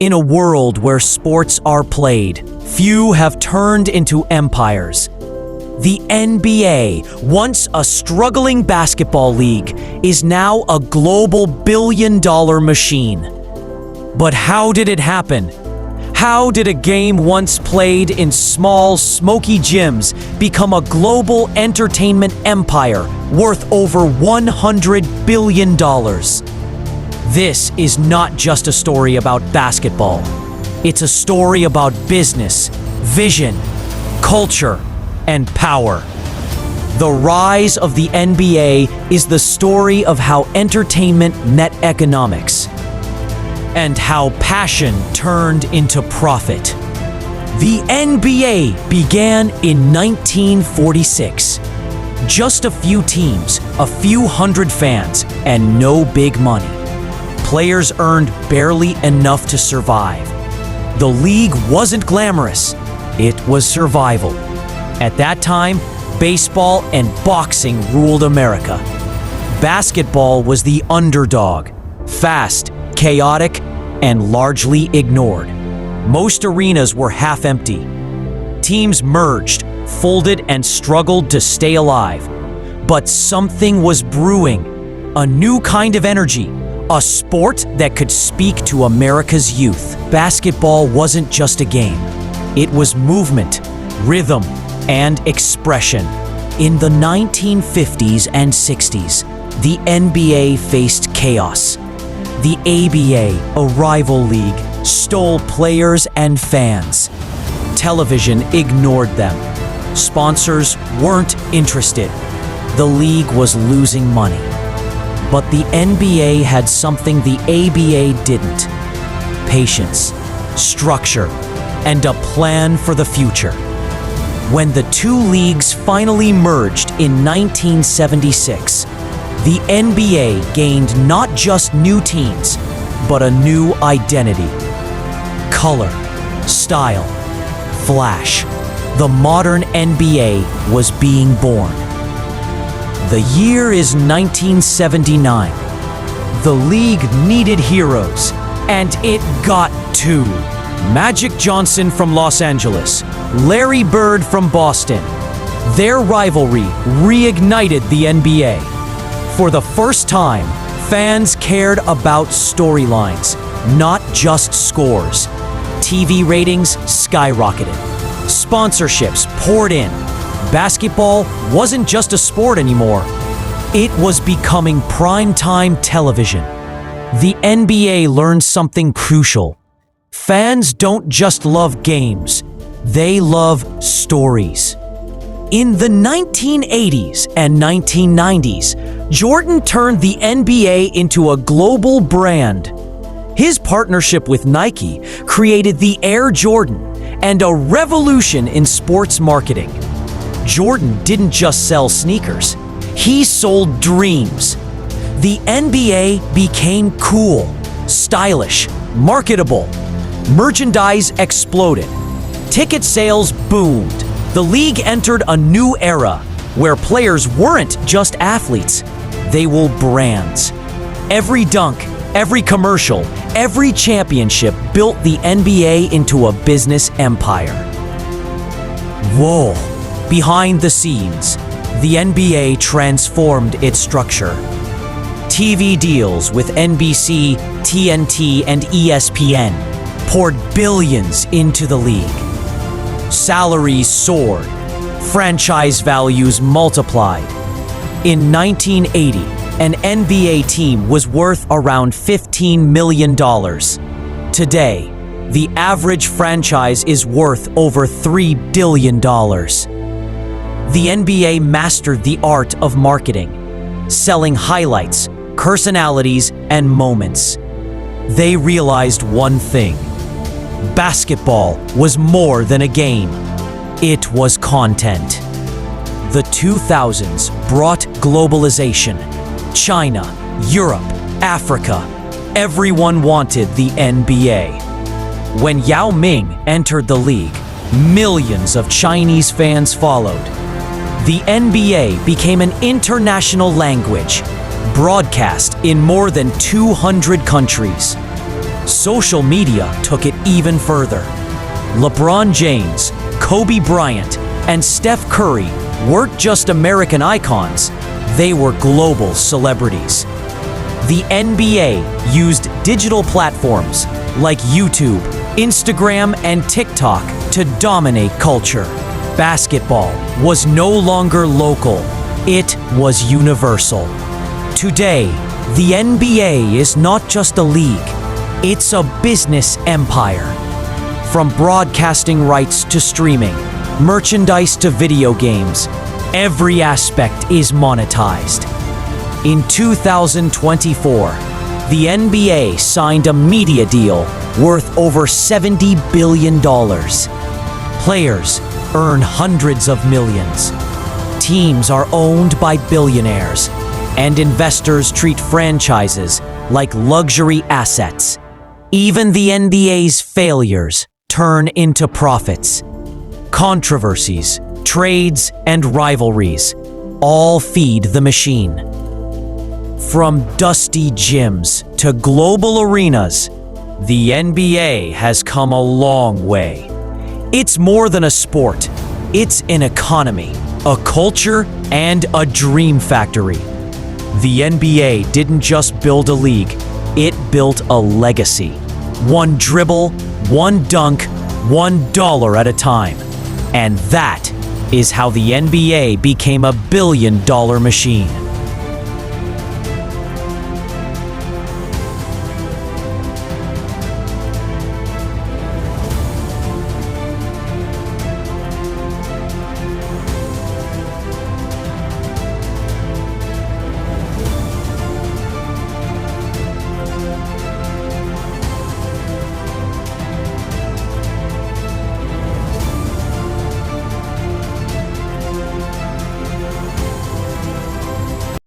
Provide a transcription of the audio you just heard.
In a world where sports are played, few have turned into empires. The NBA, once a struggling basketball league, is now a global billion-dollar machine. But how did it happen? How did a game once played in small, smoky gyms become a global entertainment empire worth over $100 billion? This is not just a story about basketball. It's a story about business, vision, culture, and power. The rise of the NBA is the story of how entertainment met economics and how passion turned into profit. The NBA began in 1946. Just a few teams, a few hundred fans, and no big money. Players earned barely enough to survive. The league wasn't glamorous, it was survival. At that time, baseball and boxing ruled America. Basketball was the underdog, fast, chaotic, and largely ignored. Most arenas were half empty. Teams merged, folded, and struggled to stay alive. But something was brewing, a new kind of energy. A sport that could speak to America's youth. Basketball wasn't just a game. It was movement, rhythm, and expression. In the 1950s and 60s, the NBA faced chaos. The ABA, a rival league, stole players and fans. Television ignored them. Sponsors weren't interested. The league was losing money. But the NBA had something the ABA didn't: patience, structure, and a plan for the future. When the two leagues finally merged in 1976, the NBA gained not just new teams, but a new identity. Color, style, flash. The modern NBA was being born. The year is 1979. The league needed heroes, and it got two. Magic Johnson from Los Angeles, Larry Bird from Boston. Their rivalry reignited the NBA. For the first time, fans cared about storylines, not just scores. TV ratings skyrocketed. Sponsorships poured in. Basketball wasn't just a sport anymore. It was becoming primetime television. The NBA learned something crucial. Fans don't just love games, they love stories. In the 1980s and 1990s, Jordan turned the NBA into a global brand. His partnership with Nike created the Air Jordan and a revolution in sports marketing. Jordan didn't just sell sneakers, he sold dreams. The NBA became cool, stylish, marketable. Merchandise exploded. Ticket sales boomed. The league entered a new era where players weren't just athletes, they were brands. Every dunk, every commercial, every championship built the NBA into a business empire. Whoa! Behind the scenes, the NBA transformed its structure. TV deals with NBC, TNT, and ESPN poured billions into the league. Salaries soared. Franchise values multiplied. In 1980, an NBA team was worth around $15 million. Today, the average franchise is worth over $3 billion. The NBA mastered the art of marketing, selling highlights, personalities, and moments. They realized one thing: basketball was more than a game. It was content. The 2000s brought globalization. China, Europe, Africa, everyone wanted the NBA. When Yao Ming entered the league, millions of Chinese fans followed. The NBA became an international language, broadcast in more than 200 countries. Social media took it even further. LeBron James, Kobe Bryant, and Steph Curry weren't just American icons, they were global celebrities. The NBA used digital platforms like YouTube, Instagram, and TikTok to dominate culture. Basketball was no longer local, it was universal. Today, the NBA is not just a league, it's a business empire. From broadcasting rights to streaming, merchandise to video games, every aspect is monetized. In 2024, the NBA signed a media deal worth over $70 billion. Players earn hundreds of millions. Teams are owned by billionaires, and investors treat franchises like luxury assets. Even the NBA's failures turn into profits. Controversies, trades, and rivalries all feed the machine. From dusty gyms to global arenas, the NBA has come a long way. It's more than a sport. It's an economy, a culture, and a dream factory. The NBA didn't just build a league, it built a legacy. One dribble, one dunk, $1 at a time. And that is how the NBA became a billion-dollar machine.